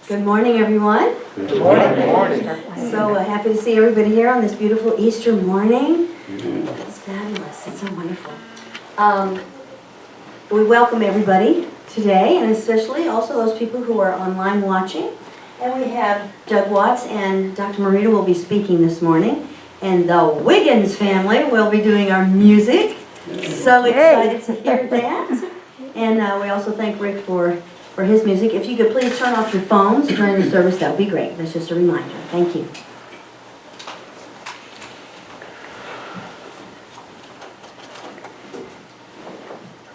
Good morning, everyone. Good morning. Good morning. So happy to see everybody here on this beautiful Easter morning. It's fabulous. It's so wonderful. We welcome everybody today, and especially also those people who are online watching. And we have Doug Watts and Dr. Maurita will be speaking this morning. And the Wiggins family will be doing our music. So excited to hear that. And we also thank Rick for his music. If you could please turn off your phones during the service, that would be great. That's just a reminder. Thank you.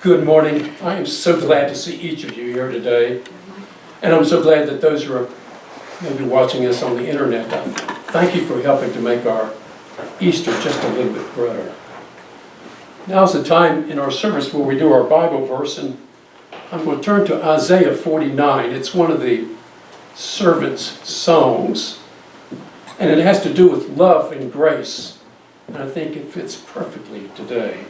Good morning. I am so glad to see each of you here today. And I'm so glad that those who are maybe watching us on the internet, thank you for helping to make our Easter just a little bit brighter. Now's the time in our service where we do our Bible verse, and I'm going to turn to Isaiah 49. It's one of the servants' songs, and it has to do with love and grace, and I think it fits perfectly today.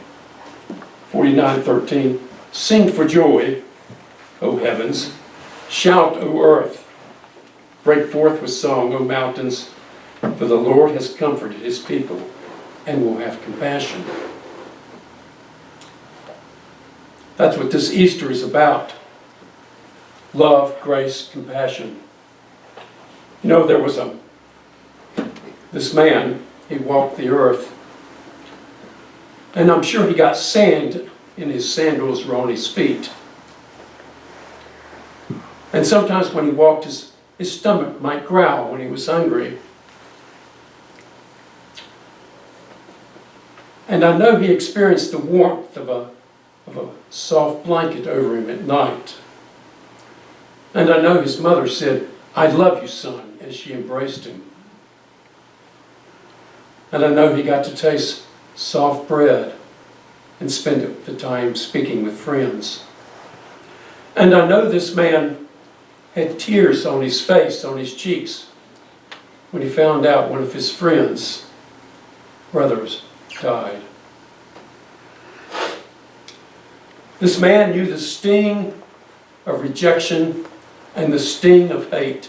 49:13, sing for joy, O heavens, shout, O earth, break forth with song, O mountains, for the Lord has comforted his people and will have compassion. That's what this Easter is about. Love, grace, compassion. You know, there was this man, he walked the earth, and I'm sure he got sand in his sandals or on his feet. And sometimes when he walked, his stomach might growl when he was hungry. And I know he experienced the warmth of a soft blanket over him at night. And I know his mother said, "I love you, son," as she embraced him. And I know he got to taste soft bread and spend the time speaking with friends. And I know this man had tears on his face, on his cheeks, when he found out one of his friends' brothers died. This man knew the sting of rejection and the sting of hate.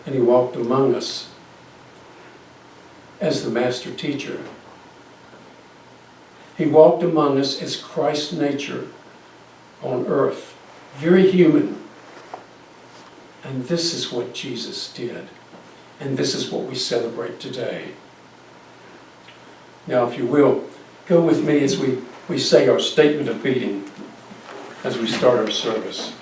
And he walked among us as the master teacher. He walked among us as Christ's nature on earth, very human. And this is what Jesus did. And this is what we celebrate today. Now, if you will, go with me as we say our statement of being as we start our service.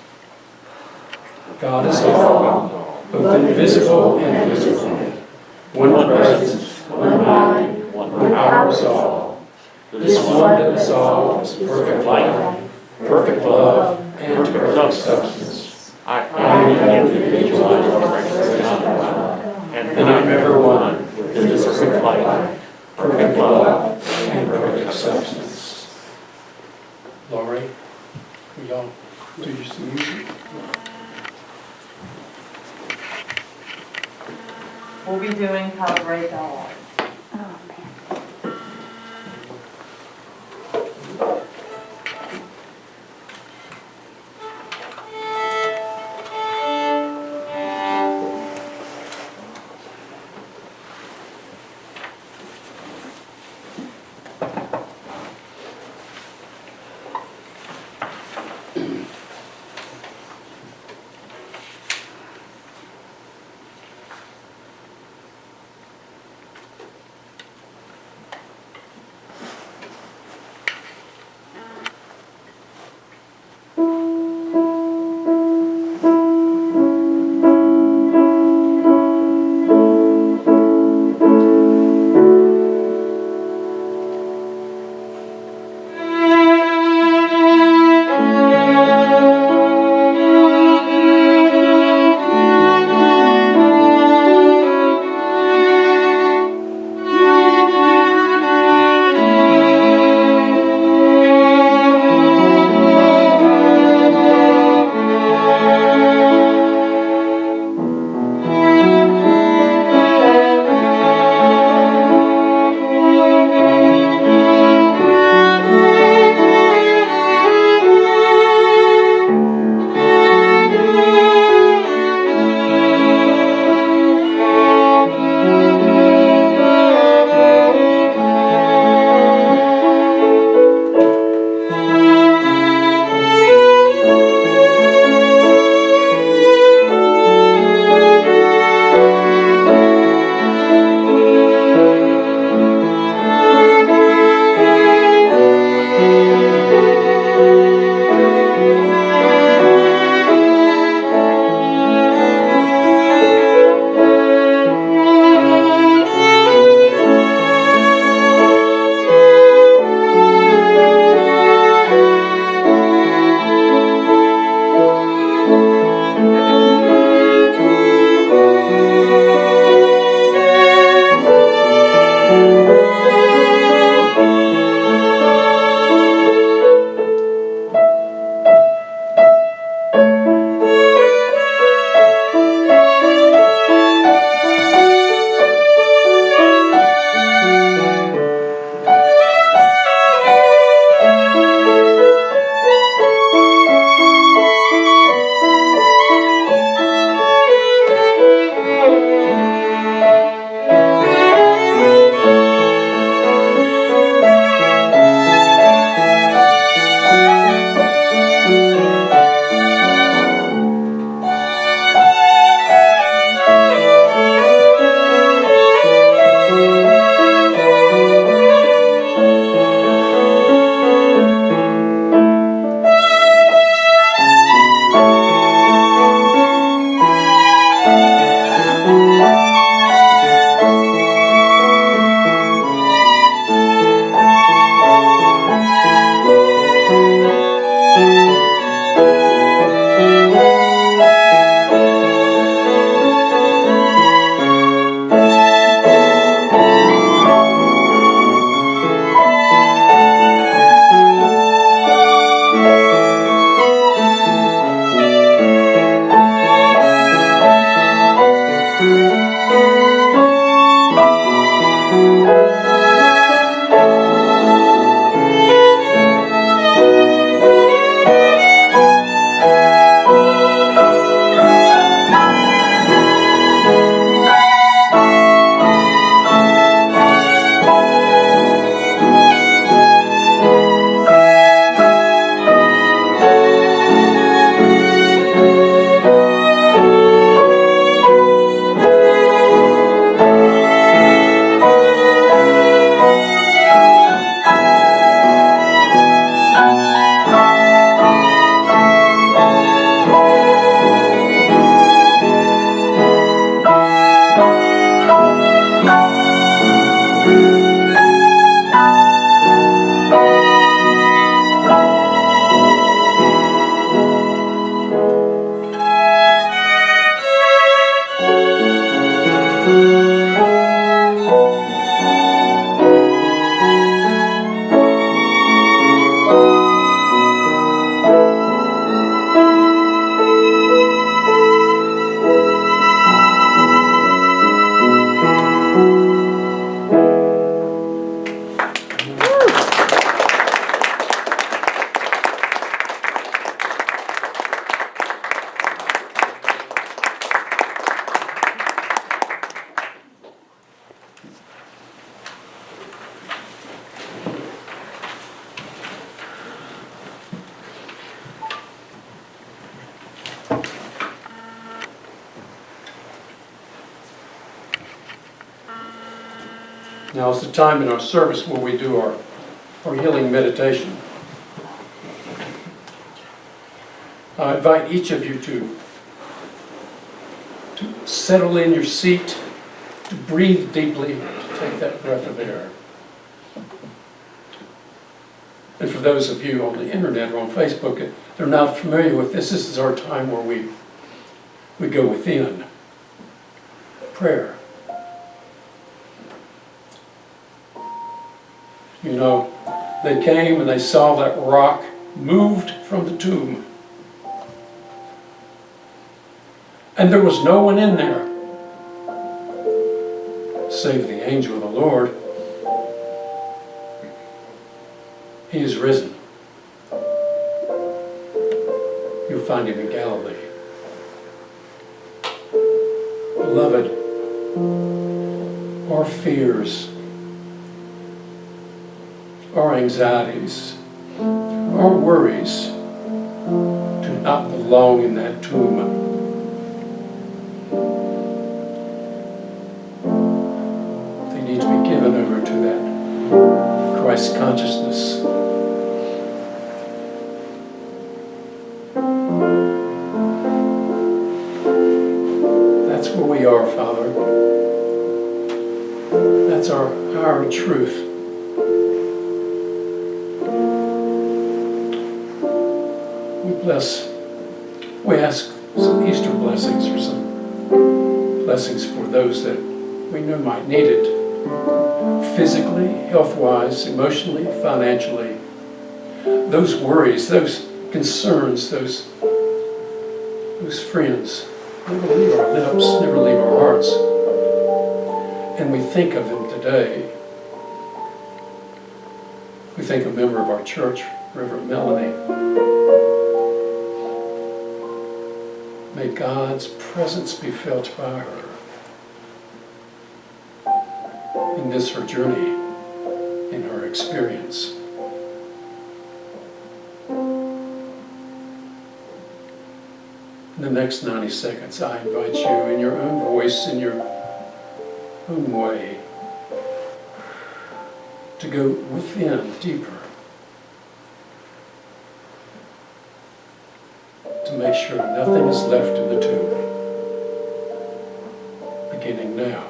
God is all, both invisible and visible. One presence, one mind, one power is all. This one that is all is perfect life, perfect love, and perfect substance. I am the individual and I'm ever one with this perfect life, perfect love, and perfect substance. Laurie, will y'all do some music? We'll be doing Calibrate Thou Art. Now is the time in our service where we do our healing meditation. I invite each of you to settle in your seat, to breathe deeply, to take that breath of air. And for those of you on the internet or on Facebook, if they're not familiar with this, this is our time where we go within. Prayer. You know, they came and they saw that rock moved from the tomb. And there was no one in there save the angel of the Lord. He is risen. You'll find him in Galilee. Beloved, our fears, our anxieties, our worries do not belong in that tomb. They need to be given over to that Christ consciousness. That's where we are, Father. That's our truth. We ask some Easter blessings or some blessings for those that we know might need it, physically, health-wise, emotionally, financially. Those worries, those concerns, those friends never leave our lips, never leave our hearts. And we think of them today. We think of a member of our church, Reverend Melanie. May God's presence be felt by her in this her journey, in her experience. In the next 90 seconds, I invite you in your own voice, in your own way, to go within deeper, to make sure nothing is left in the tomb, beginning now.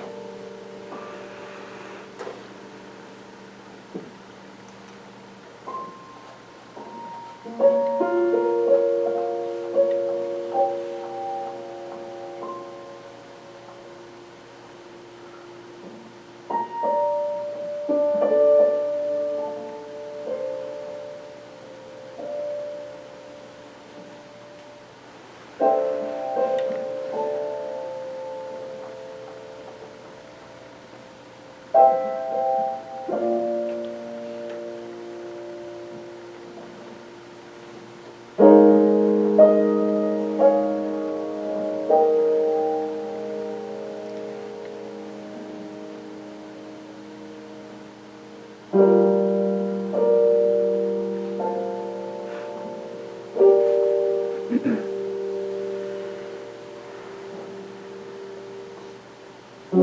I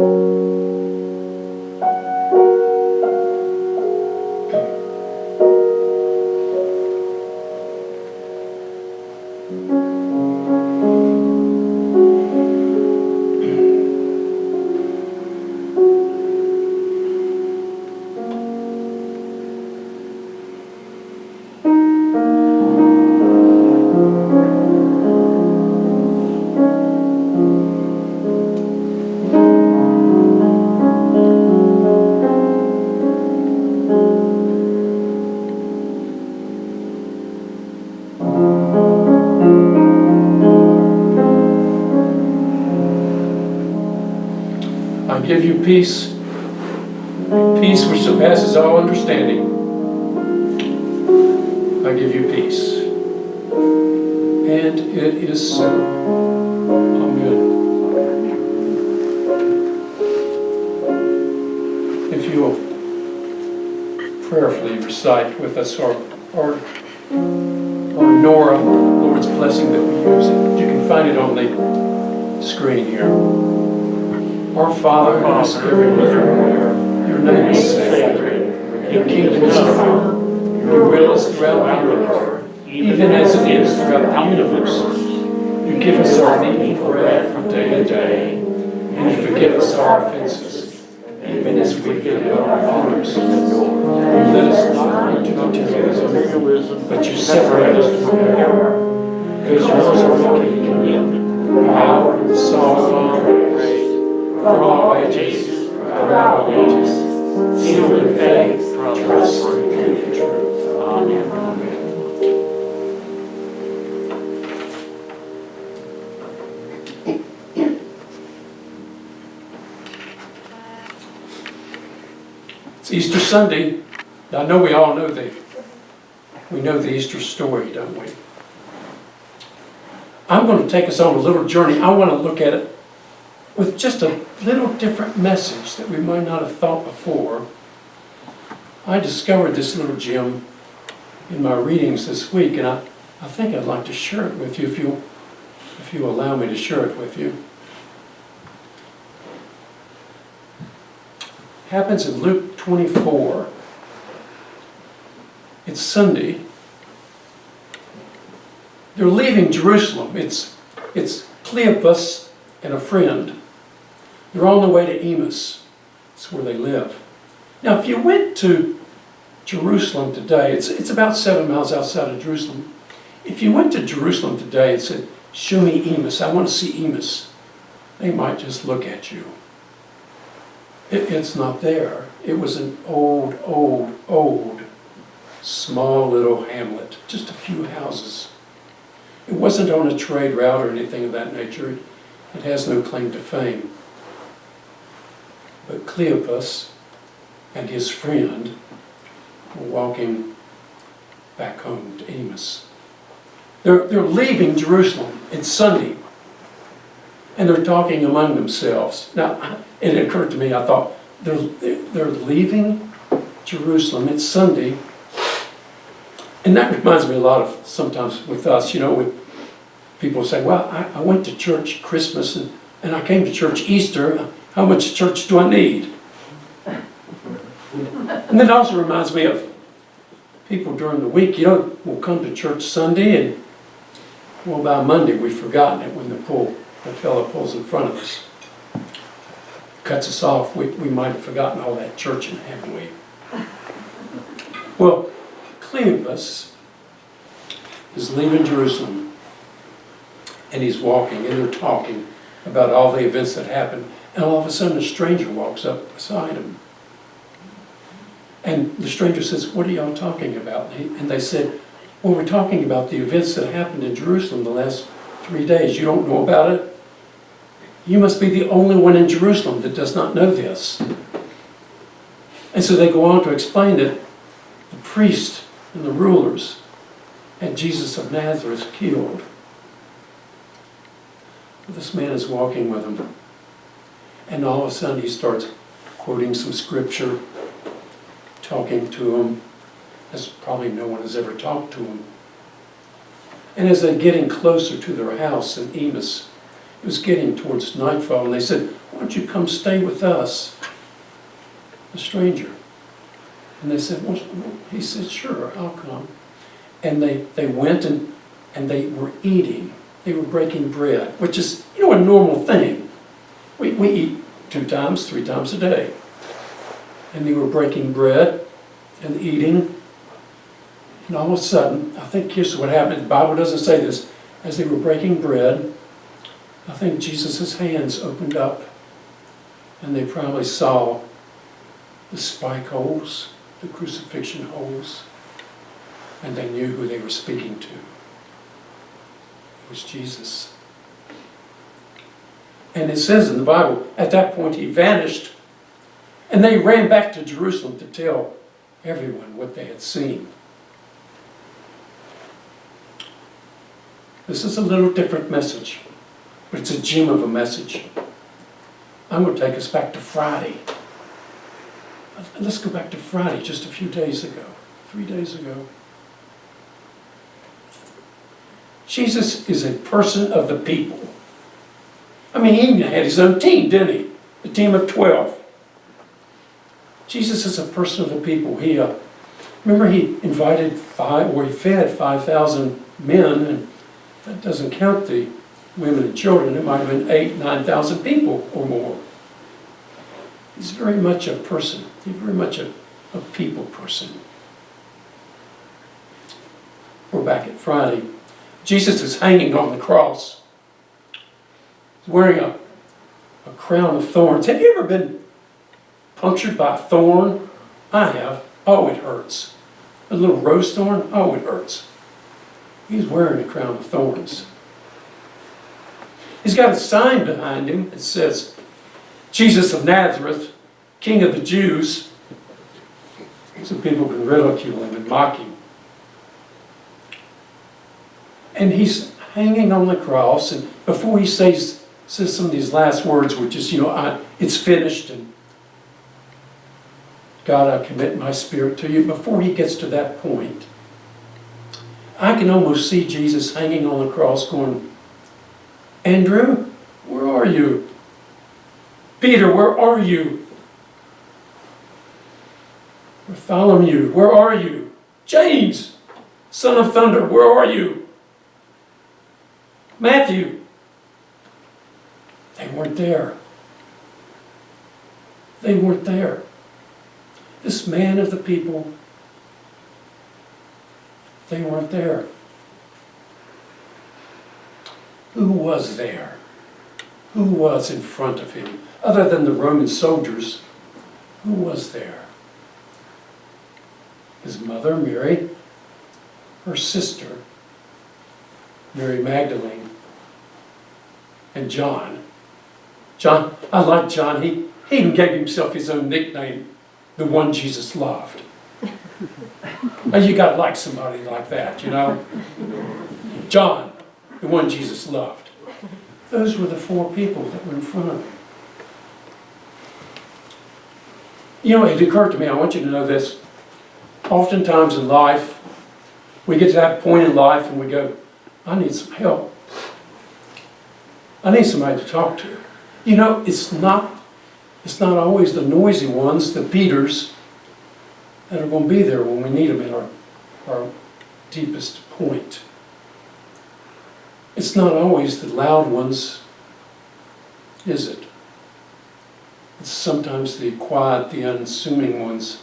give you peace, peace which surpasses all understanding. I give you peace. And it is so. Amen. If you will prayerfully recite with us our Nora, Lord's blessing that we use. You can find it on the screen here. Our Father who is everywhere, your name is sacred, your kingdom is come, your will is throughout the earth, even as it is throughout the universe. You give us our needful bread from day to day, and you forgive us our offenses, even as we forgive our offenders. And let us not into temptation, but you separate us from error, because yours are the kingdom, the power, the song, and praise, for all ages, throughout all ages, sealed in faith, trust, and truth. Amen. It's Easter Sunday. I know we all know the Easter story, don't we? I'm going to take us on a little journey. I want to look at it with just a little different message that we might not have thought before. I discovered this little gem in my readings this week, and I think I'd like to share it with you if you allow me to share it with you. It happens in Luke 24. It's Sunday. They're leaving Jerusalem. It's Cleopas and a friend. They're on their way to Emmaus. That's where they live. Now, if you went to Jerusalem today, it's about 7 miles outside of Jerusalem. If you went to Jerusalem today and said, "Show me Emmaus, I want to see Emmaus," they might just look at you. It's not there. It was an old, small little hamlet, just a few houses. It wasn't on a trade route or anything of that nature. It has no claim to fame. But Cleopas and his friend were walking back home to Emmaus. They're leaving Jerusalem. It's Sunday. And they're talking among themselves. Now, it occurred to me, I thought, they're leaving Jerusalem. It's Sunday. And that reminds me a lot of sometimes with us, when people say, "Well, I went to church Christmas and I came to church Easter. How much church do I need?" And that also reminds me of people during the week, will come to church Sunday and, well, by Monday we've forgotten it when the fellow pulls in front of us. Cuts us off. We might have forgotten all that churching, haven't we? Well, Cleopas is leaving Jerusalem and he's walking and they're talking about all the events that happened, and all of a sudden a stranger walks up beside him. And the stranger says, "What are y'all talking about?" And they said, "Well, we're talking about the events that happened in Jerusalem the last 3 days. You don't know about it? You must be the only one in Jerusalem that does not know this." And so they go on to explain that the priest and the rulers had Jesus of Nazareth killed. This man is walking with them. And all of a sudden he starts quoting some scripture, talking to him as probably no one has ever talked to him. And as they're getting closer to their house in Emmaus, it was getting towards nightfall, and they said, why don't you come stay with us, a stranger? And they said, well, he said, sure, I'll come. And they went and they were eating. They were breaking bread, which is, a normal thing. We eat 2 times, 3 times a day. And they were breaking bread and eating. And all of a sudden, I think here's what happened. The Bible doesn't say this. As they were breaking bread, I think Jesus' hands opened up and they probably saw the spike holes, the crucifixion holes, and they knew who they were speaking to. It was Jesus. And it says in the Bible, at that point he vanished, and they ran back to Jerusalem to tell everyone what they had seen. This is a little different message, but it's a gem of a message. I'm going to take us back to Friday. Let's go back to Friday, just a few days ago, 3 days ago. Jesus is a person of the people. I mean, he even had his own team, didn't he? The team of 12. Jesus is a person of the people. Remember he invited he fed 5,000 men, and that doesn't count the women and children. It might have been 8,000, 9,000 people or more. He's very much a person. He's very much a people person. We're back at Friday. Jesus is hanging on the cross. He's wearing a crown of thorns. Have you ever been punctured by a thorn? I have. Oh, it hurts. A little rose thorn? Oh, it hurts. He's wearing a crown of thorns. He's got a sign behind him that says, Jesus of Nazareth, King of the Jews, so people can ridicule him and mock him. And he's hanging on the cross, and before he says some of these last words, which is, it's finished, and God, I commit my spirit to you. Before he gets to that point, I can almost see Jesus hanging on the cross going, Andrew, where are you? Peter, where are you? Bartholomew, where are you? James, son of thunder, where are you? Matthew. They weren't there. They weren't there. This man of the people, they weren't there. Who was there? Who was in front of him? Other than the Roman soldiers, who was there? His mother, Mary, her sister, Mary Magdalene, and John. John, I like John. He even gave himself his own nickname, the one Jesus loved. Now you got to like somebody like that, John, the one Jesus loved. Those were the 4 people that were in front of him. It occurred to me, I want you to know this. Oftentimes in life, we get to that point in life and we go, I need some help. I need somebody to talk to. It's not always the noisy ones, the Peters, that are going to be there when we need them at our deepest point. It's not always the loud ones, is it? It's sometimes the quiet, the unassuming ones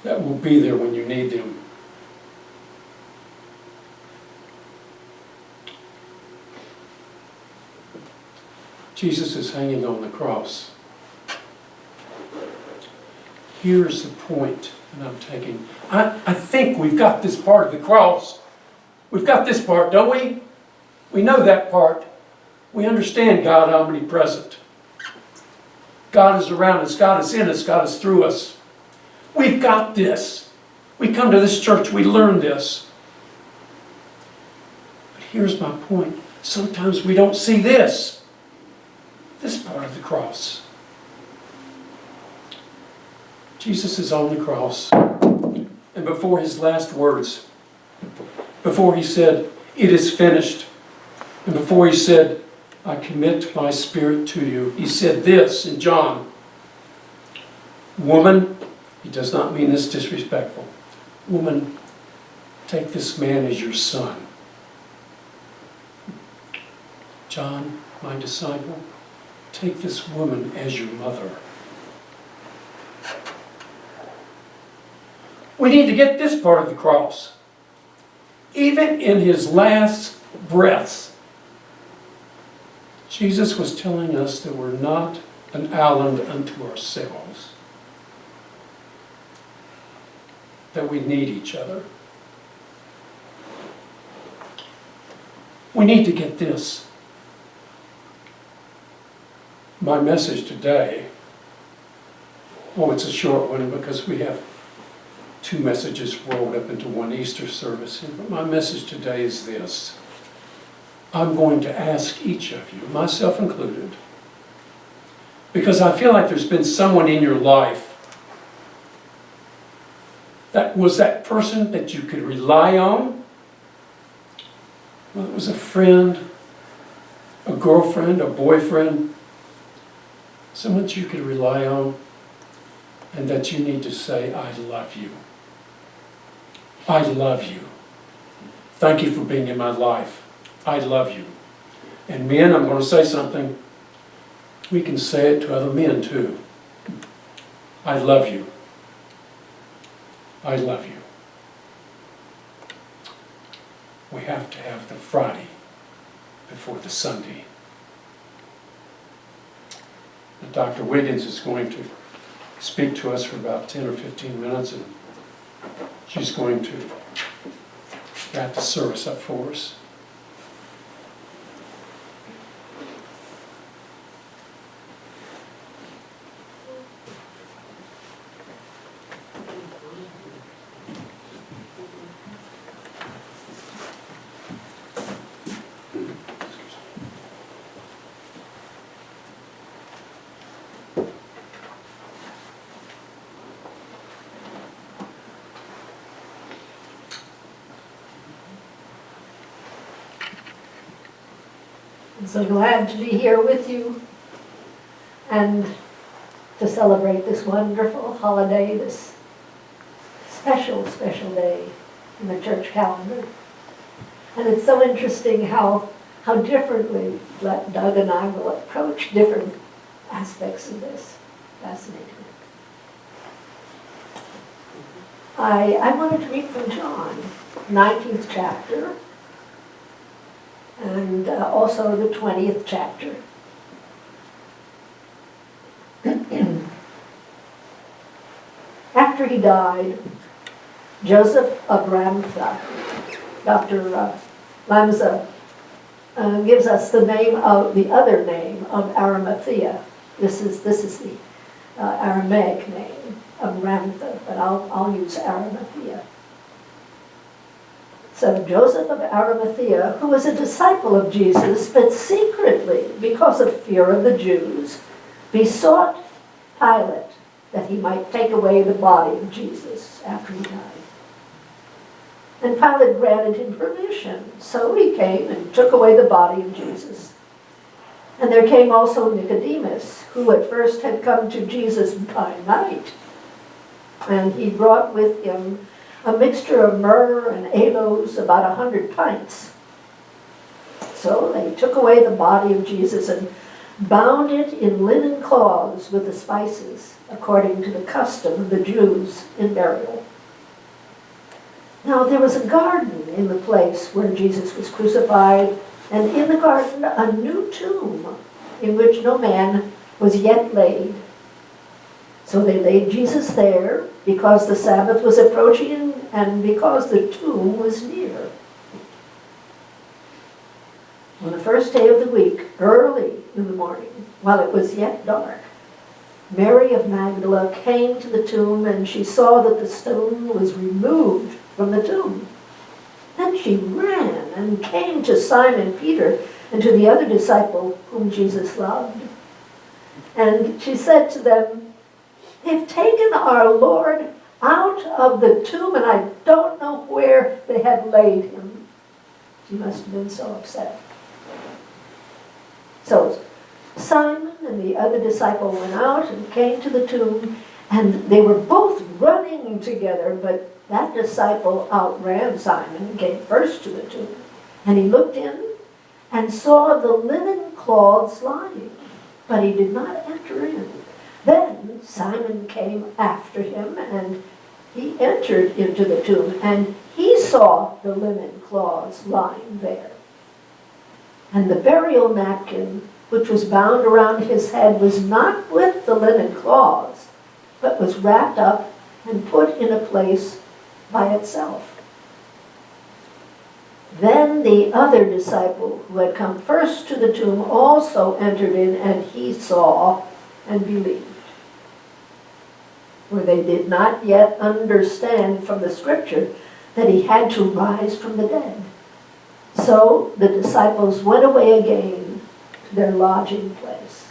that will be there when you need them. Jesus is hanging on the cross. Here's the point that I'm taking. I think we've got this part of the cross. We've got this part, don't we? We know that part. We understand God omnipresent. God is around us. God is in us. God is through us. We've got this. We come to this church. We learn this. But here's my point. Sometimes we don't see this part of the cross. Jesus is on the cross. And before his last words, before he said, it is finished, and before he said, I commit my spirit to you. He said this in John. Woman, he does not mean this disrespectful. Woman, take this man as your son. John, my disciple, take this woman as your mother. We need to get this part of the cross. Even in his last breaths, Jesus was telling us that we're not an island unto ourselves, that we need each other. We need to get this. My message today, it's a short one because we have two messages rolled up into one Easter service. But my message today is this. I'm going to ask each of you, myself included, because I feel like there's been someone in your life that was that person that you could rely on. Well, it was a friend, a girlfriend, a boyfriend, someone that you could rely on, and that you need to say, I love you. I love you. Thank you for being in my life. I love you. And men, I'm going to say something. We can say it to other men too. I love you. I love you. We have to have the Friday before the Sunday. And Dr. Wiggins is going to speak to us for about 10 or 15 minutes, and she's going to wrap the service up for us. I'm so glad to be here with you and to celebrate this wonderful holiday, this special, special day in the church calendar. And it's so interesting how differently Doug and I will approach different aspects of this. Fascinating. I wanted to read from John, 19th chapter, and also the 20th chapter. After he died, Joseph of Arimathea, Dr. Lamza gives us the other name of Arimathea. This is the Aramaic name of Arimathea, but I'll use Arimathea. So Joseph of Arimathea, who was a disciple of Jesus, but secretly, because of fear of the Jews, besought Pilate that he might take away the body of Jesus after he died. And Pilate granted him permission. So he came and took away the body of Jesus. And there came also Nicodemus, who at first had come to Jesus by night. And he brought with him a mixture of myrrh and aloes, about 100 pints. So they took away the body of Jesus and bound it in linen cloths with the spices, according to the custom of the Jews in burial. Now there was a garden in the place where Jesus was crucified, and in the garden a new tomb in which no man was yet laid. So they laid Jesus there because the Sabbath was approaching and because the tomb was near. On the first day of the week, early in the morning, while it was yet dark, Mary of Magdala came to the tomb, and she saw that the stone was removed from the tomb. Then she ran and came to Simon Peter and to the other disciple whom Jesus loved. And she said to them, "They've taken our Lord out of the tomb, and I don't know where they have laid him." She must have been so upset. So Simon and the other disciple went out and came to the tomb, and they were both running together, but that disciple outran Simon and came first to the tomb. And he looked in and saw the linen cloths lying, but he did not enter in. Then Simon came after him, and he entered into the tomb, and he saw the linen cloths lying there. And the burial napkin, which was bound around his head, was not with the linen cloths, but was wrapped up and put in a place by itself. Then the other disciple who had come first to the tomb also entered in, and he saw and believed. For they did not yet understand from the scripture that he had to rise from the dead. So the disciples went away again to their lodging place.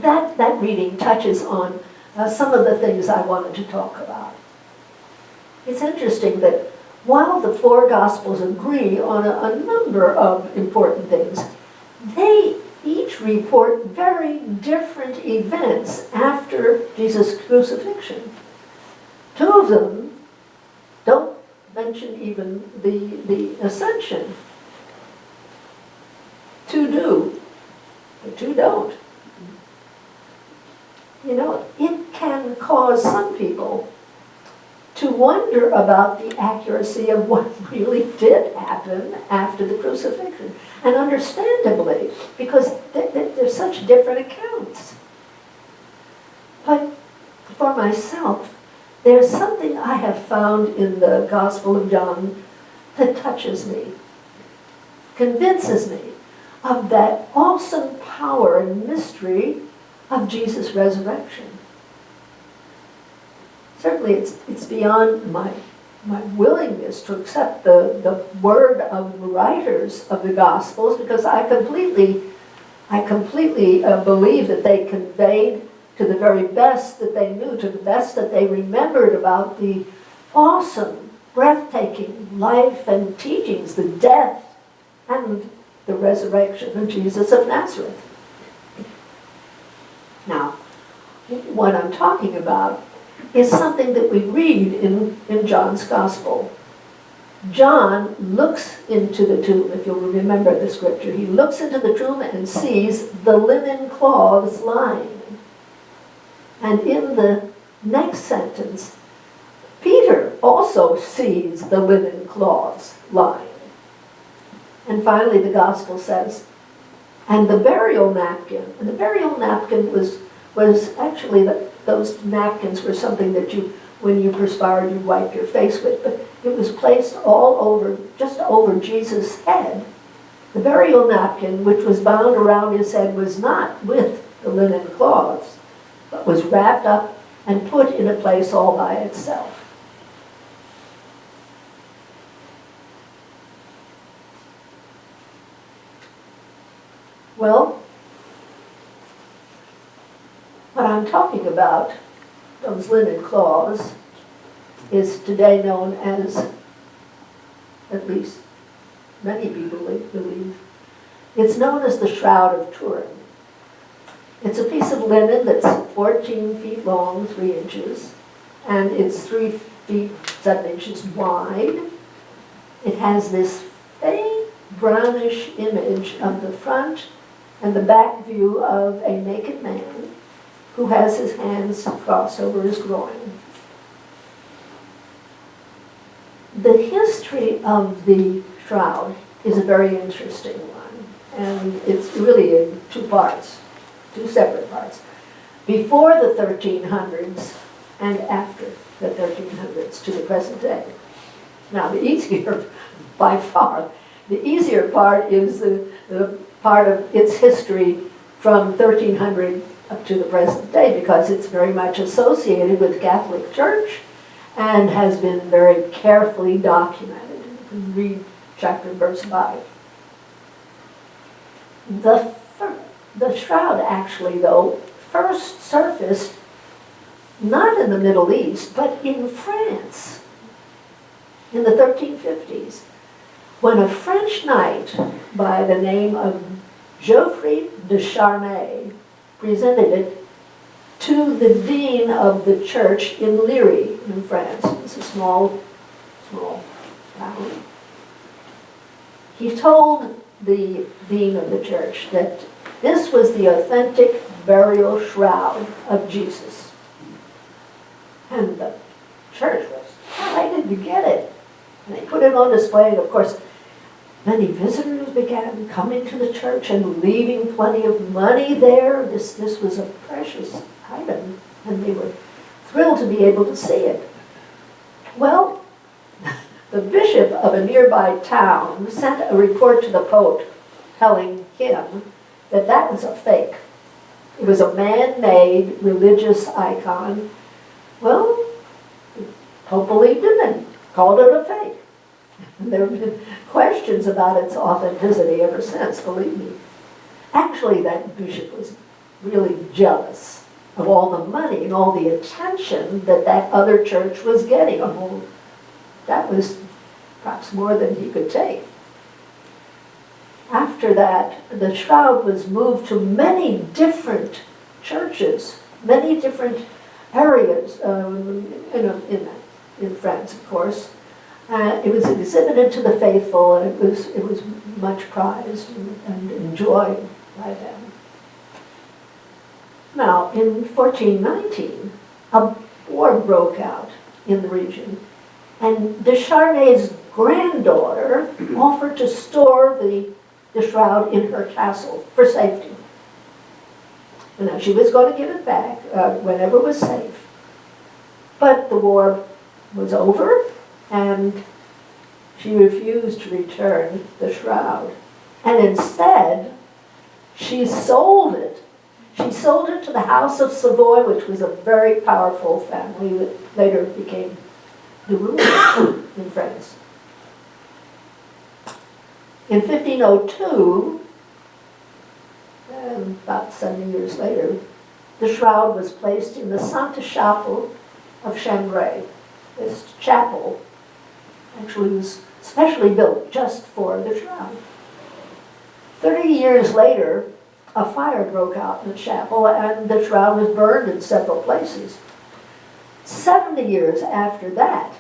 That reading touches on some of the things I wanted to talk about. It's interesting that while the four Gospels agree on a number of important things, they each report very different events after Jesus' crucifixion. Two of them don't mention even the ascension. Two do, but two don't. You know, it can cause some people to wonder about the accuracy of what really did happen after the crucifixion. And understandably, because there's such different accounts. But for myself, there's something I have found in the Gospel of John that touches me, convinces me of that awesome power and mystery of Jesus' resurrection. Certainly it's beyond my willingness to accept the word of the writers of the Gospels, because I completely believe that they conveyed to the very best that they knew, to the best that they remembered about the awesome, breathtaking life and teachings, the death and the resurrection of Jesus of Nazareth. Now, what I'm talking about is something that we read in John's Gospel. John looks into the tomb, if you'll remember the scripture. He looks into the tomb and sees the linen cloths lying. And in the next sentence, Peter also sees the linen cloths lying. And finally the Gospel says, and the burial napkin. And the burial napkin was actually those napkins were something that you, when you perspired, you wipe your face with. But it was placed all over, just over Jesus' head. The burial napkin, which was bound around his head, was not with the linen cloths, but was wrapped up and put in a place all by itself. Well, what I'm talking about, those linen cloths, is today known as, at least many people believe, it's known as the Shroud of Turin. It's a piece of linen that's 14 feet long, 3 inches, and it's 3 feet 7 inches wide. It has this faint brownish image of the front and the back view of a naked man who has his hands crossed over his groin. The history of the shroud is a very interesting one, and it's really in two parts, two separate parts. Before the 1300s and after the 1300s to the present day. Now the easier, by far, the easier part is the part of its history from 1300 up to the present day, because it's very much associated with the Catholic Church and has been very carefully documented. You can read chapter and verse about it. The shroud actually, though, first surfaced not in the Middle East, but in France. in the 1350s, when a French knight by the name of Geoffroy de Charnay presented it to the dean of the church in Liry in France. It's a small town. He told the dean of the church that this was the authentic burial shroud of Jesus. And the church was delighted to get it. And they put it on display, and of course, many visitors began coming to the church and leaving plenty of money there. This was a precious item, and they were thrilled to be able to see it. Well, the bishop of a nearby town sent a report to the Pope telling him that that was a fake. It was a man-made religious icon. Well, the Pope believed him and called it a fake. And there have been questions about its authenticity ever since, believe me. Actually, that bishop was really jealous of all the money and all the attention that that other church was getting. That was perhaps more than he could take. After that, the shroud was moved to many different churches, many different areas in France, of course. It was exhibited to the faithful, and it was much prized and enjoyed by them. Now, in 1419, a war broke out in the region, and de Charnay's granddaughter offered to store the shroud in her castle for safety. And now she was going to give it back whenever it was safe. But the war was over, and she refused to return the shroud. And instead, she sold it. She sold it to the House of Savoy, which was a very powerful family that later became the ruler in France. In 1502, about 70 years later, the shroud was placed in the Sainte Chapel of Chambray. This chapel actually was specially built just for the shroud. 30 years later, a fire broke out in the chapel, and the shroud was burned in several places. 70 years after that,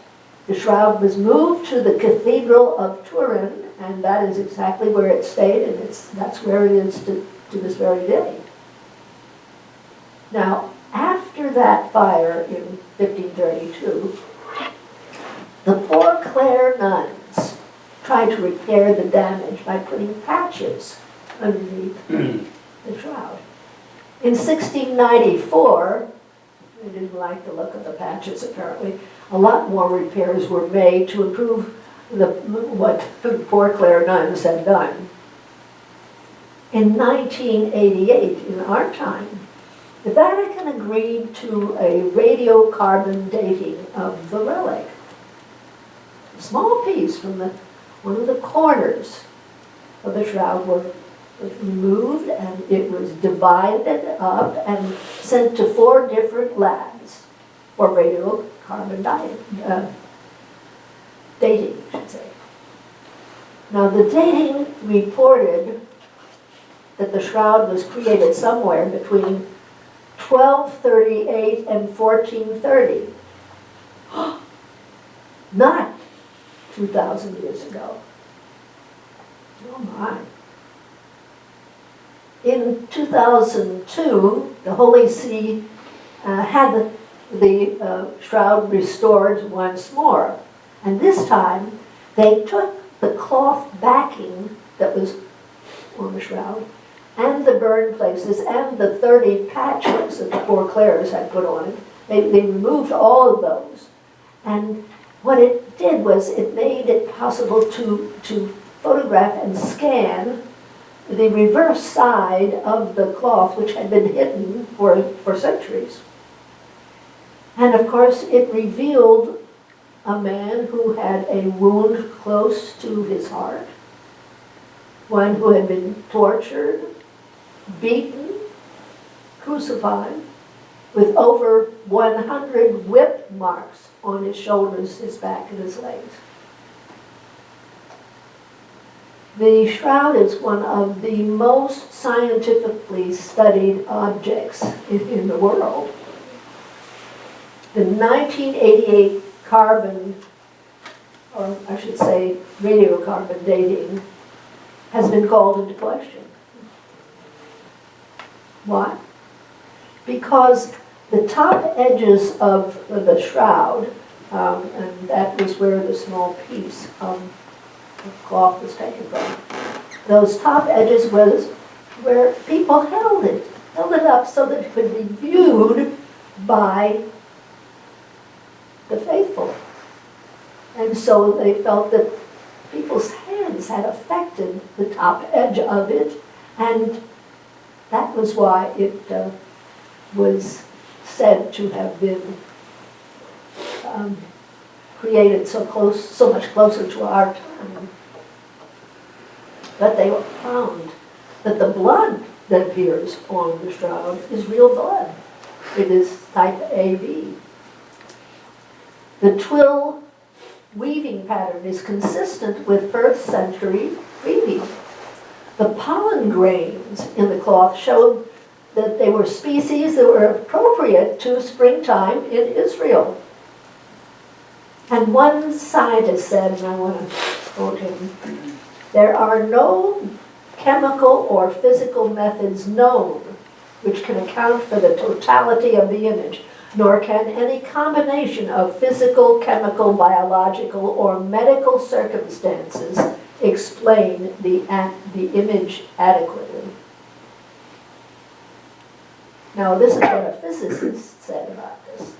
the shroud was moved to the Cathedral of Turin, and that is exactly where it stayed, and that's where it is to this very day. Now, after that fire in 1532, the Poor Clare nuns tried to repair the damage by putting patches underneath the shroud. In 1694, they didn't like the look of the patches apparently, a lot more repairs were made to improve what the Poor Clare nuns had done. In 1988, in our time, the Vatican agreed to a radiocarbon dating of the relic. A small piece from one of the corners of the shroud was removed, and it was divided up and sent to 4 different labs for radiocarbon dating, I should say. Now, the dating reported that the shroud was created somewhere between 1238 and 1430. Not 2,000 years ago. Oh my. In 2002, the Holy See had the shroud restored once more. And this time, they took the cloth backing that was on the shroud, and the burned places, and the 30 patches that the Poor Clares had put on it. They removed all of those. And what it did was it made it possible to photograph and scan the reverse side of the cloth, which had been hidden for centuries. And of course, it revealed a man who had a wound close to his heart, one who had been tortured, beaten, crucified, with over 100 whip marks on his shoulders, his back, and his legs. The shroud is one of the most scientifically studied objects in the world. The 1988 carbon, or I should say radiocarbon dating, has been called into question. Why? Because the top edges of the shroud, and that was where the small piece of cloth was taken from, those top edges was where people held it up so that it could be viewed by the faithful. And so they felt that people's hands had affected the top edge of it, and that was why it was said to have been created so much closer to our time. But they found that the blood that appears on the shroud is real blood. It is type AB. The twill weaving pattern is consistent with first century weaving. The pollen grains in the cloth showed that they were species that were appropriate to springtime in Israel. And one scientist said, and I want to quote him, "There are no chemical or physical methods known which can account for the totality of the image, nor can any combination of physical, chemical, biological, or medical circumstances explain the image adequately." Now, this is what a physicist said about this.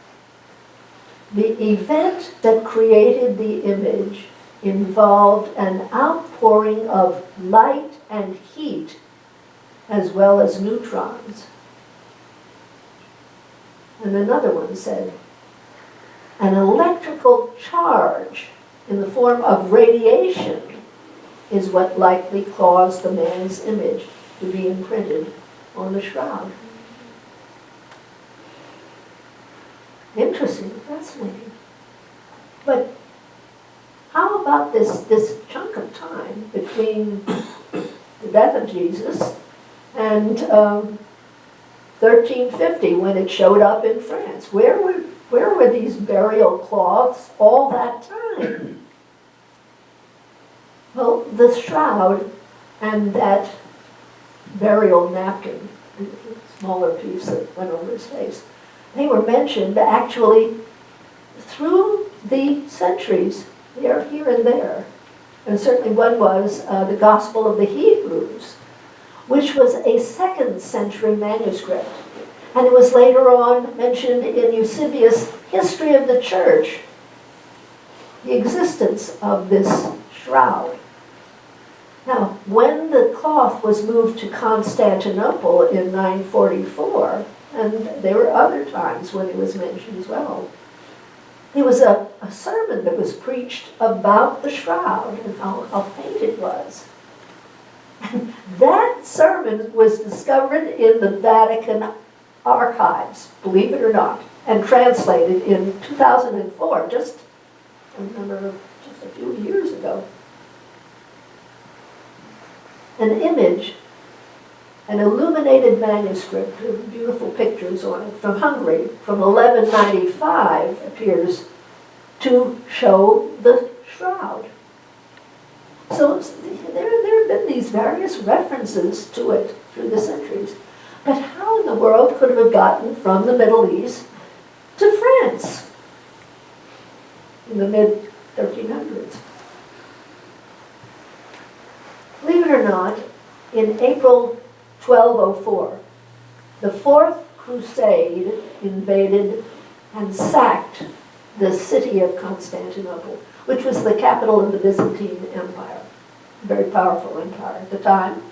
The event that created the image involved an outpouring of light and heat, as well as neutrons. And another one said, an electrical charge in the form of radiation is what likely caused the man's image to be imprinted on the shroud. Interesting, fascinating. But how about this chunk of time between the death of Jesus and 1350, when it showed up in France? Where were these burial cloths all that time? Well, the shroud and that burial napkin, the smaller piece that went over his face, they were mentioned actually through the centuries. They are here and there. And certainly one was the Gospel of the Hebrews, which was a 2nd century manuscript. And it was later on mentioned in Eusebius' History of the Church, the existence of this shroud. Now, when the cloth was moved to Constantinople in 944, and there were other times when it was mentioned as well, there was a sermon that was preached about the shroud and how faint it was. And that sermon was discovered in the Vatican archives, believe it or not, and translated in 2004, just a few years ago. An image, an illuminated manuscript with beautiful pictures on it from Hungary from 1195 appears to show the shroud. So there have been these various references to it through the centuries. But how in the world could it have gotten from the Middle East to France in the mid-1300s? Believe it or not, in April 1204, the Fourth Crusade invaded and sacked the city of Constantinople, which was the capital of the Byzantine Empire, a very powerful empire at the time.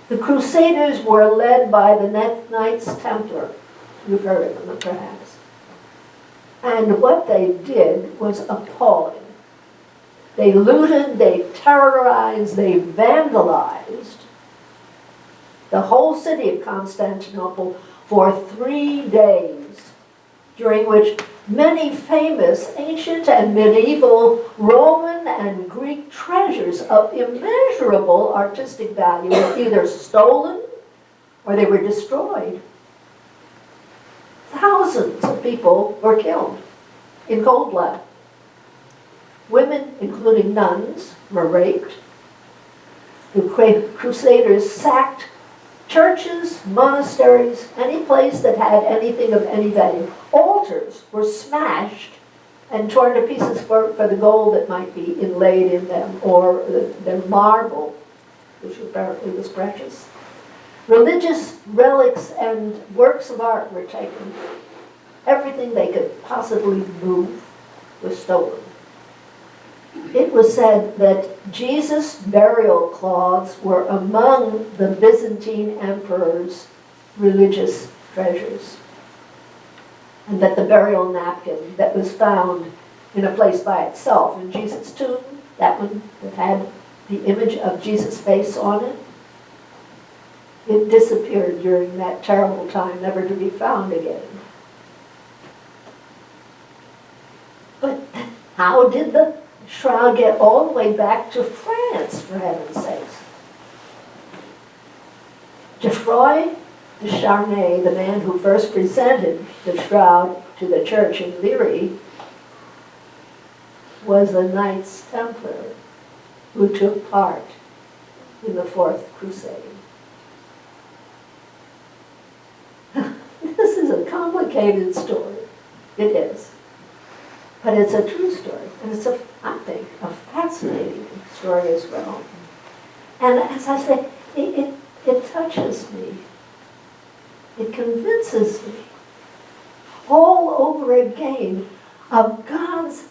The Crusaders were led by the Knights Templar. You've heard of them, perhaps. And what they did was appalling. They looted, they terrorized, they vandalized the whole city of Constantinople for 3 days, during which many famous ancient and medieval Roman and Greek treasures of immeasurable artistic value were either stolen or they were destroyed. Thousands of people were killed in cold blood. Women, including nuns, were raped. The Crusaders sacked churches, monasteries, any place that had anything of any value. Altars were smashed and torn to pieces for the gold that might be inlaid in them, or the marble, which apparently was precious. Religious relics and works of art were taken. Everything they could possibly move was stolen. It was said that Jesus' burial cloths were among the Byzantine emperor's religious treasures, and that the burial napkin that was found in a place by itself in Jesus' tomb, that one that had the image of Jesus' face on it, it disappeared during that terrible time, never to be found again. But how did the shroud get all the way back to France, for heaven's sakes? Geoffroy de Charnay, the man who first presented the shroud to the church in Liry, was a Knights Templar who took part in the Fourth Crusade. This is a complicated story. It is. But it's a true story. And it's, I think, a fascinating story as well. And as I say, it touches me. It convinces me all over again of God's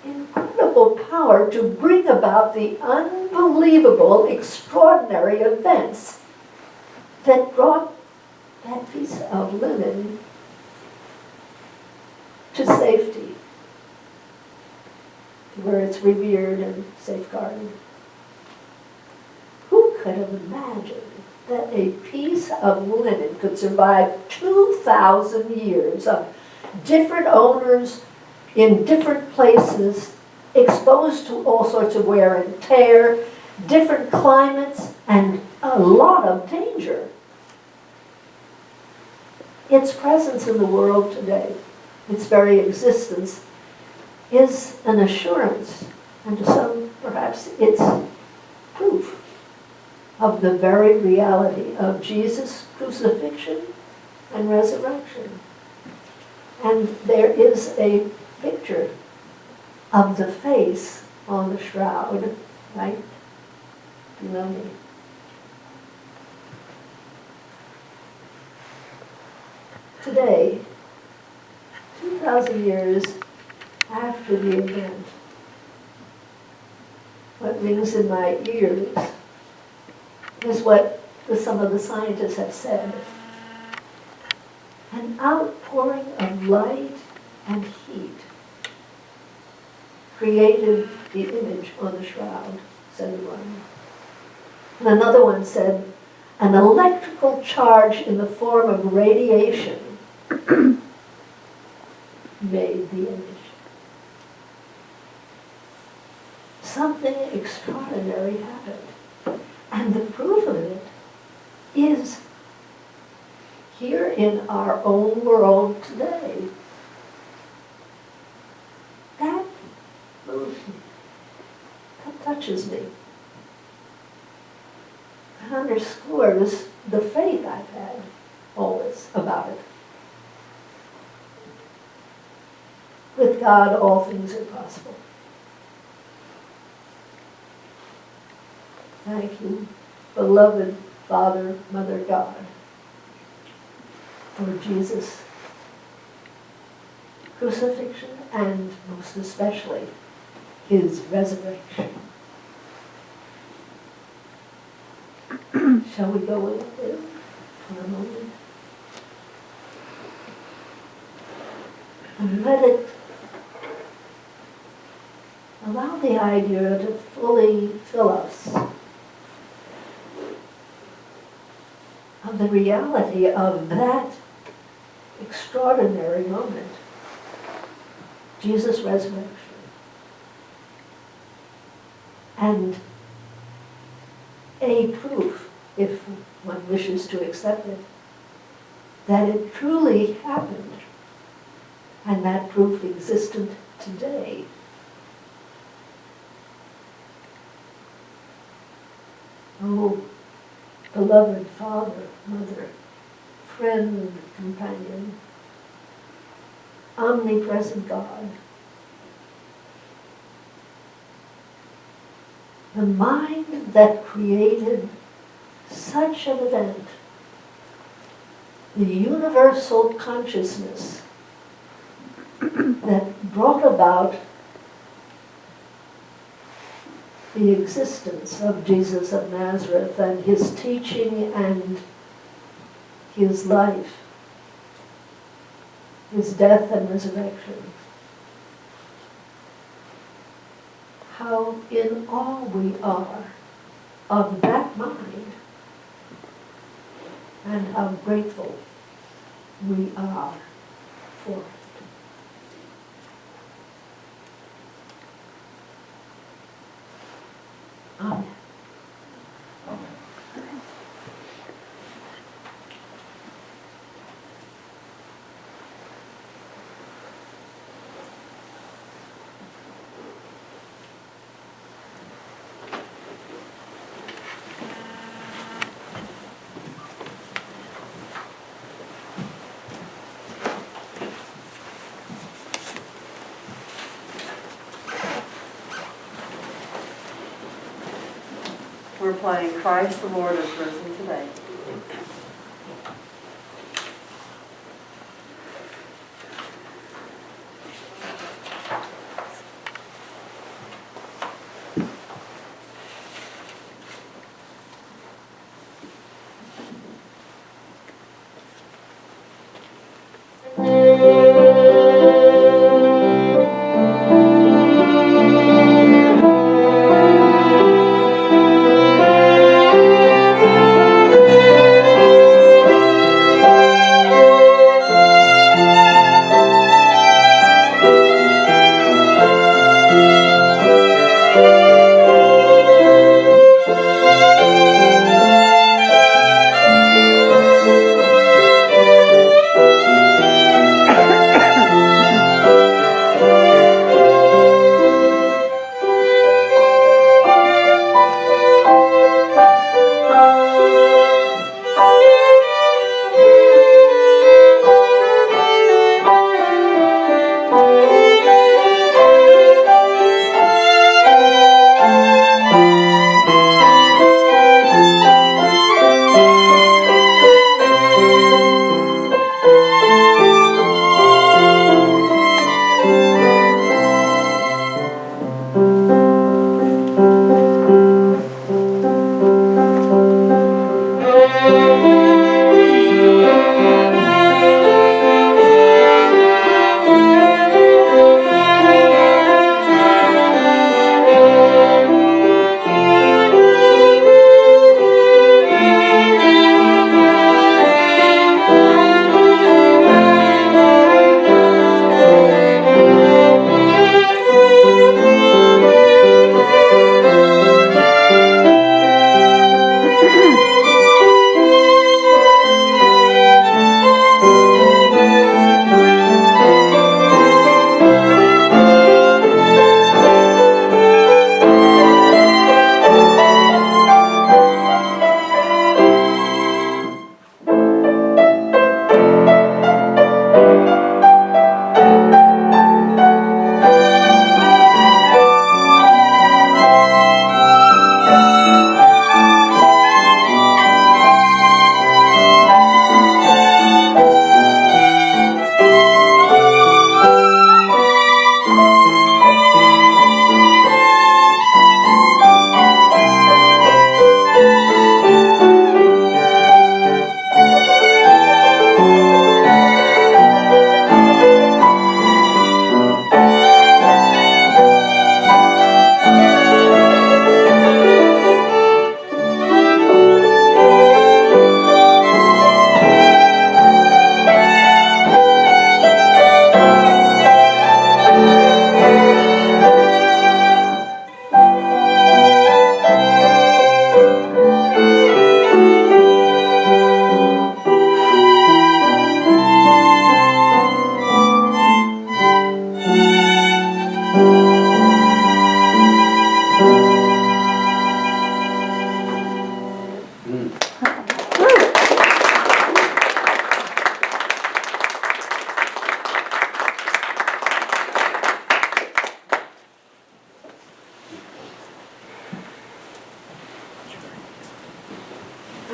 incredible power to bring about the unbelievable, extraordinary events that brought that piece of linen to safety, to where it's revered and safeguarded. Who could have imagined that a piece of linen could survive 2,000 years of different owners in different places, exposed to all sorts of wear and tear, different climates, and a lot of danger? Its presence in the world today, its very existence, is an assurance, and to some perhaps it's proof of the very reality of Jesus' crucifixion and resurrection. And there is a picture of the face on the shroud, right below me. Today, 2,000 years after the event, what rings in my ears is what some of the scientists have said. An outpouring of light and heat created the image on the shroud, said one. And another one said, an electrical charge in the form of radiation made the image. Something extraordinary happened. And the proof of it is here in our own world today. That moves me. That touches me. It underscores the faith I've had always about it. With God, all things are possible. Thank you, beloved Father, Mother God, for Jesus' crucifixion and most especially his resurrection. Shall we go in there for a moment? And let it allow the idea to fully fill us of the reality of that extraordinary moment. Jesus' resurrection. And a proof, if one wishes to accept it, that it truly happened. And that proof existed today. Oh, beloved Father, Mother, friend, companion, omnipresent God, the mind that created such an event, the universal consciousness that brought about the existence of Jesus of Nazareth and his teaching and his life, his death and resurrection. How in awe we are of that mind, and how grateful we are for it. Amen. We're playing Christ the Lord is risen today.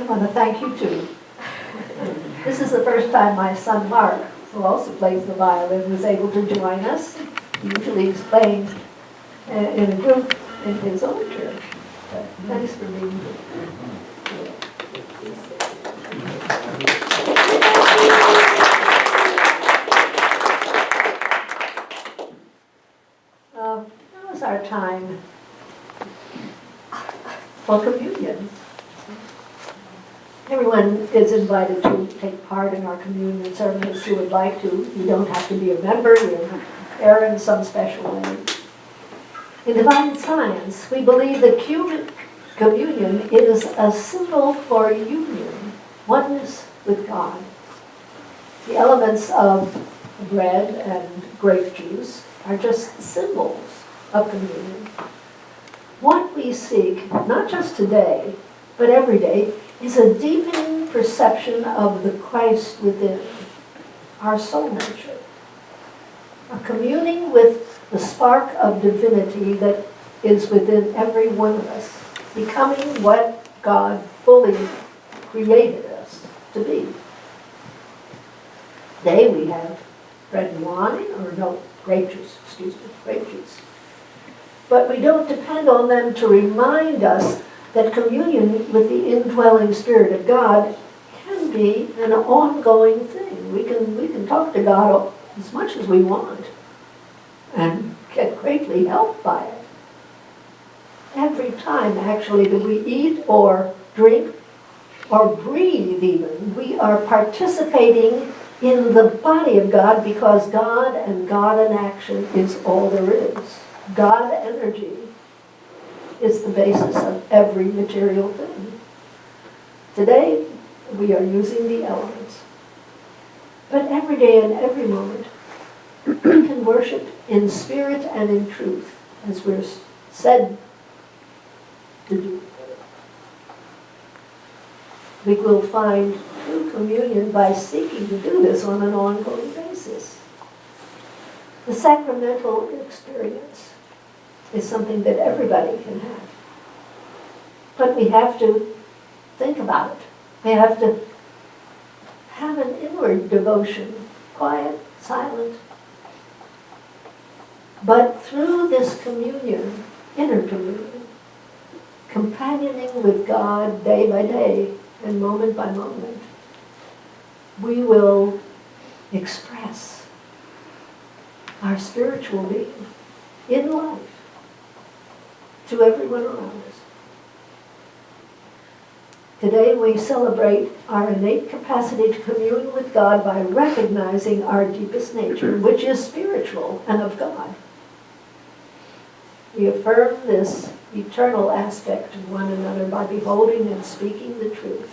I want to thank you too. This is the first time my son Mark, who also plays the violin, was able to join us. Usually he's playing in a group in his own church. But thanks for being here. Now is our time for communion. Everyone is invited to take part in our communion ceremonies who would like to. You don't have to be a member, you're there in some special way. In divine science, we believe that communion is a symbol for union, oneness with God. The elements of bread and grape juice are just symbols of communion. What we seek, not just today, but every day, is a deepening perception of the Christ within, our soul nature. A communing with the spark of divinity that is within every one of us, becoming what God fully created us to be. Today we have bread and wine, grape juice. But we don't depend on them to remind us that communion with the indwelling Spirit of God can be an ongoing thing. We can talk to God as much as we want and get greatly helped by it. Every time, actually, that we eat or drink or breathe even, we are participating in the body of God, because God and God in action is all there is. God energy is the basis of every material thing. Today, we are using the elements. But every day and every moment, we can worship in spirit and in truth, as we're said to do. We will find true communion by seeking to do this on an ongoing basis. The sacramental experience is something that everybody can have. But we have to think about it. We have to have an inward devotion, quiet, silent. But through this communion, inner communion, companioning with God day by day and moment by moment, we will express our spiritual being in life to everyone around us. Today we celebrate our innate capacity to commune with God by recognizing our deepest nature, which is spiritual and of God. We affirm this eternal aspect of one another by beholding and speaking the truth,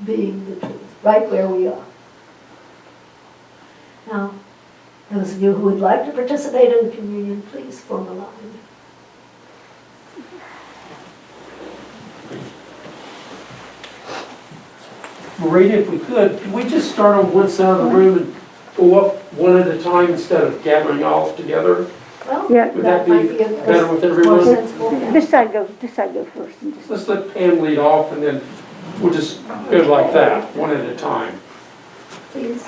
being the truth, right where we are. Now, those of you who would like to participate in communion, please form a line. Maurita, if we could we just start on one side of the room and go up one at a time instead of gathering all together? Well, Yeah. Would that be might a better with more everyone? sensible. This side go first. And this Let's let Pam lead off, and then we'll just go like that, one at a time. Please.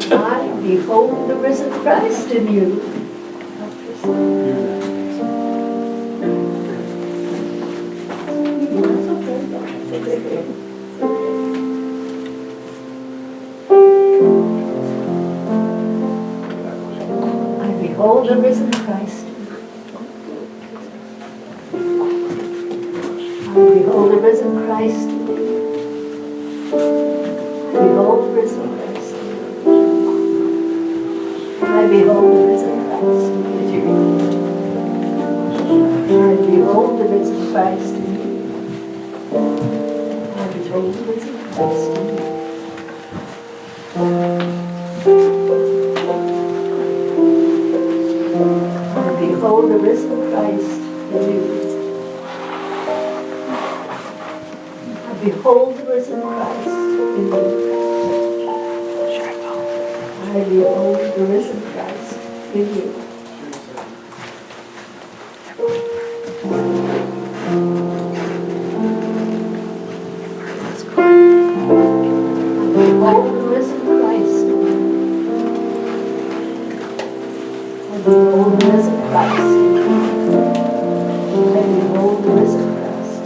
I behold the risen Christ in you. That's okay. I behold the risen Christ. I behold the risen Christ. I behold the risen Christ. I behold the risen Christ. I behold the risen Christ in you. I behold the risen Christ in you. I behold the risen Christ in you. I behold the risen Christ in you. I behold the risen Christ in you. And behold the risen Christ. And behold the risen Christ.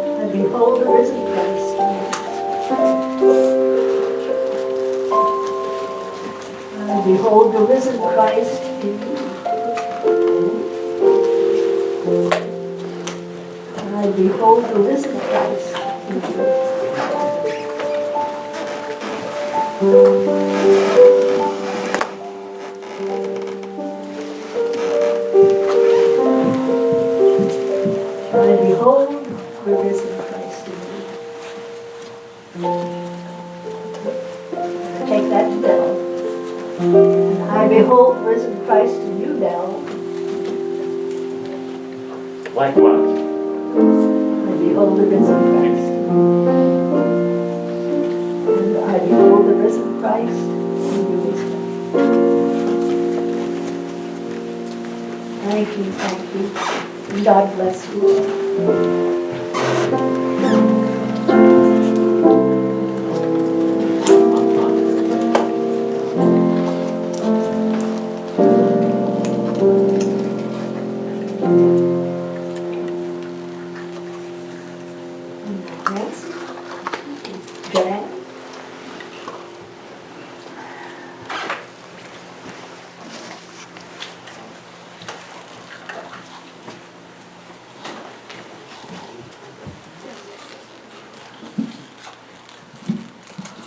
And behold the risen Christ. And behold the risen Christ in you. And behold the risen Christ in you. And behold the risen Christ in you. Take that to Dell. And I behold the risen Christ in you, Dell. Likewise. And behold the risen Christ. And I behold the risen Christ in you as well. Thank you, thank you. And God bless you all. Nancy? Joanne?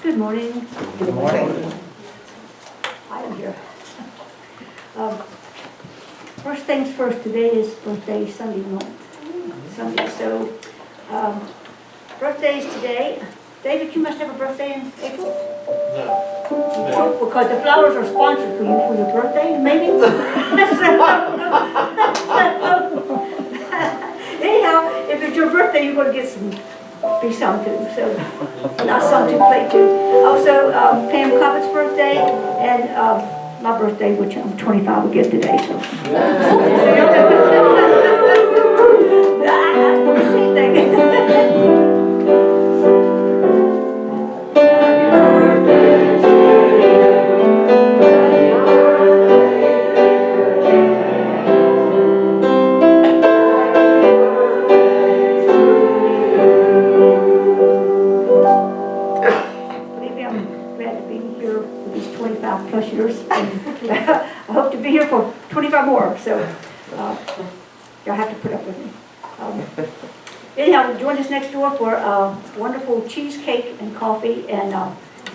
Good morning. Good morning. I am here. First things first, today is birthday Sunday month. Sunday, so birthdays today. David, you must have a birthday in April? No. Because the flowers are sponsored for you for your birthday, maybe? Anyhow, if it's your birthday, you're going to get be sung to, so not sung to, played to. Also, Pam Cobbett's birthday and my birthday, which I'm 25 again today, so. Same thing. Plus years. I hope to be here for 25 more, so you'll have to put up with me. Anyhow, join us next door for wonderful cheesecake and coffee, and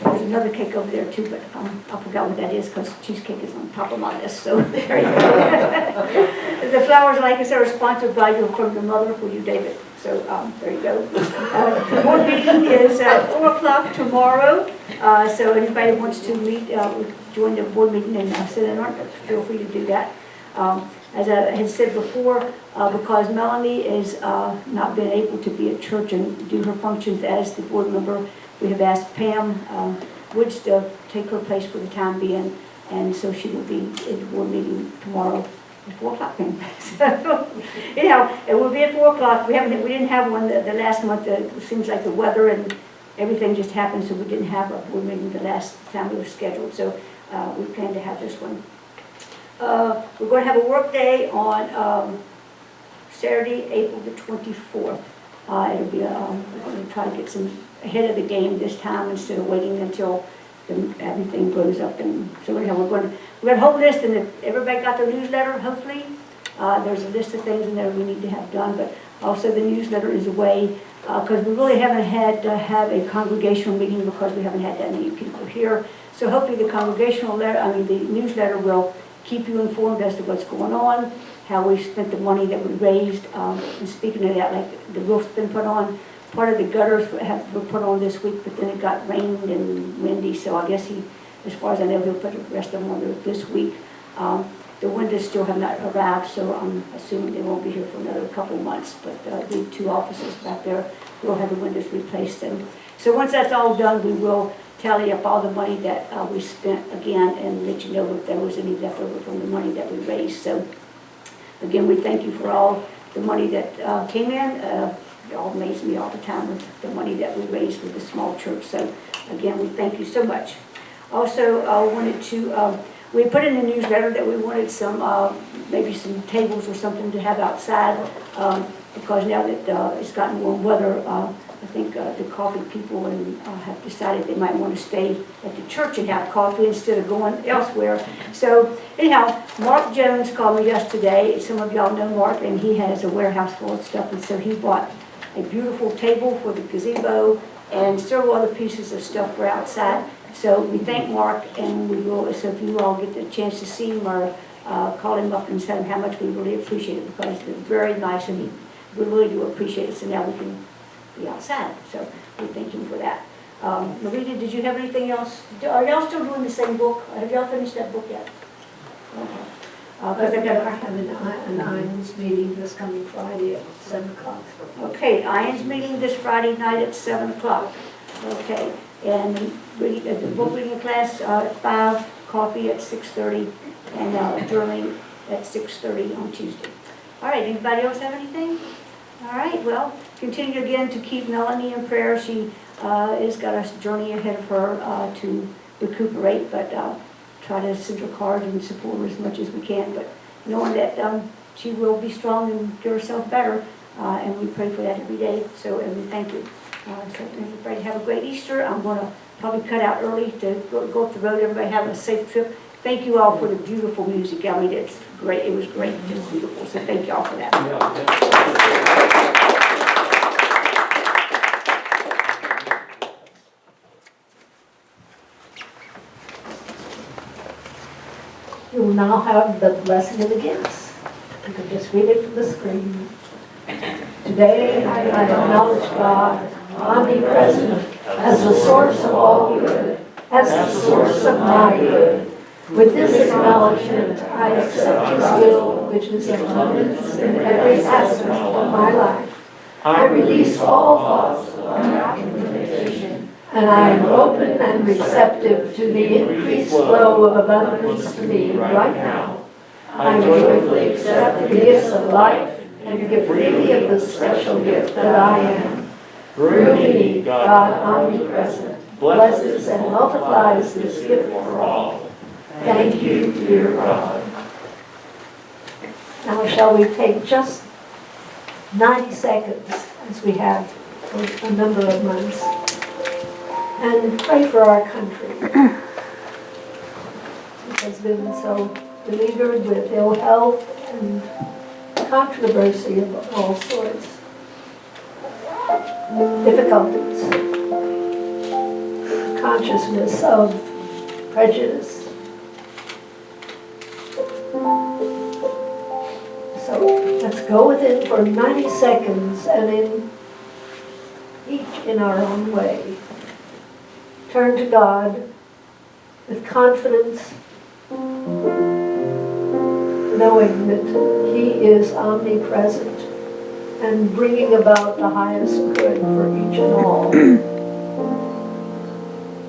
there's another cake over there too, but I forgot what that is because cheesecake is on top of my list, so there you go. The flowers, like I said, are sponsored by from your mother for you, David, so there you go. The board meeting is at 4 o'clock tomorrow. So anybody who wants to meet, join the board meeting and sit in on it, feel free to do that. As I had said before, because Melanie is not been able to be at church and do her functions as the board member, we have asked Pam Woods to take her place for the time being, and so she will be at the board meeting tomorrow at 4 o'clock. So anyhow, it will be at 4 o'clock. We didn't have one the last month. It seems like the weather and everything just happened, so we didn't have a board meeting the last time it was scheduled, so we plan to have this one. We're going to have a work day on Saturday, April the 24th. It'll be, we're going to try to get some ahead of the game this time instead of waiting until everything goes up. And so we're going to a whole list, and if everybody got their newsletter, hopefully, there's a list of things in there we need to have done, but also the newsletter is a way, because we really haven't had to have a congregational meeting because we haven't had that many people here. So hopefully the newsletter will keep you informed as to what's going on, how we spent the money that we raised. And speaking of that, like the roof's been put on, part of the gutters were put on this week, but then it got rained and windy, so I guess as far as I know, he'll put the rest of them on there this week. The windows still have not arrived, so I'm assuming they won't be here for another couple months, but the 2 offices back there will have the windows replaced. And so once that's all done, we will tally up all the money that we spent again and let you know if there was any left over from the money that we raised. So again, we thank you for all the money that came in. It all amazes me all the time with the money that we raise for the small church. So again, we thank you so much. Also, wanted to, we put in the newsletter that we wanted some, maybe some tables or something to have outside, because now that it's gotten warm weather, I think the coffee people have decided they might want to stay at the church and have coffee instead of going elsewhere. So anyhow, Mark Jones called me yesterday. Some of y'all know Mark, and he has a warehouse full of stuff, and so he bought a beautiful table for the gazebo and several other pieces of stuff for outside. So we thank Mark, and we will, so if you all get the chance to see him or call him up and tell him how much we really appreciate it, because it's very nice, and we really do appreciate it, so now we can be outside. So we thank him for that. Maurita, did you have anything else? Are y'all still doing the same book? Have y'all finished that book yet? Okay. Because I have an Irons meeting this coming Friday at 7 o'clock. Okay, Iron's meeting this Friday night at 7 o'clock. Okay, and the book reading class at 5, coffee at 6:30, and journaling at 6:30 on Tuesday. All right, anybody else have anything? All right, well, continue again to keep Melanie in prayer. She has got a journey ahead of her to recuperate, but try to send her cards and support her as much as we can, but knowing that she will be strong and get herself better, and we pray for that every day, so, and we thank you. So everybody have a great Easter. I'm going to probably cut out early to go up the road. Everybody have a safe trip. Thank you all for the beautiful music. I mean, it's great. It was great, just beautiful, so thank you all for that. You will now have the blessing of the gifts. You can just read it from the screen. Today, I acknowledge God, omnipresent, as the source of all good, as the source of my good. With this acknowledgement, I accept His will, which is abundance in every aspect of my life. I release all thoughts of limitation, and I am open and receptive to the increased flow of abundance to me right now. I joyfully accept the gifts of life and give freely of the special gift that I am. Through me, God omnipresent blesses and multiplies this gift for all. Thank you, dear God. Now shall we take just 90 seconds, as we have for a number of months, and pray for our country. It has been so beleaguered with ill health and controversy of all sorts, difficulties, consciousness of prejudice. So let's go within for 90 seconds, and each in our own way, turn to God with confidence, knowing that He is omnipresent and bringing about the highest good for each and all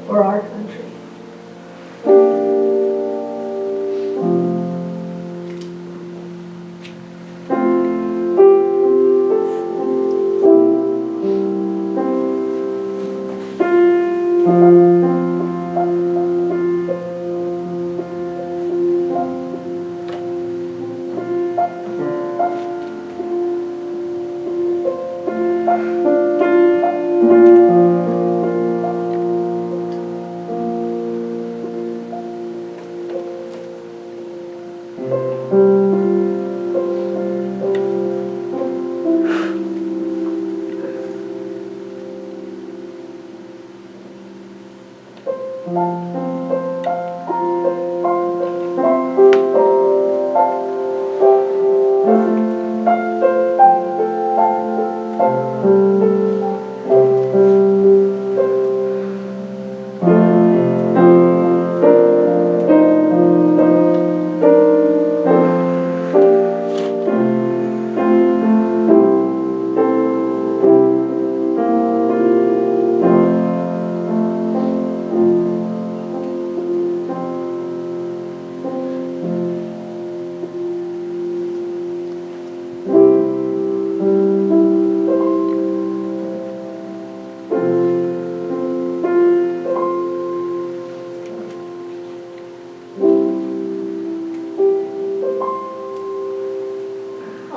for our country.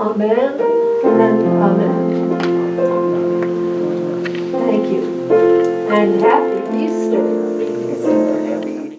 Amen and amen. Thank you. And happy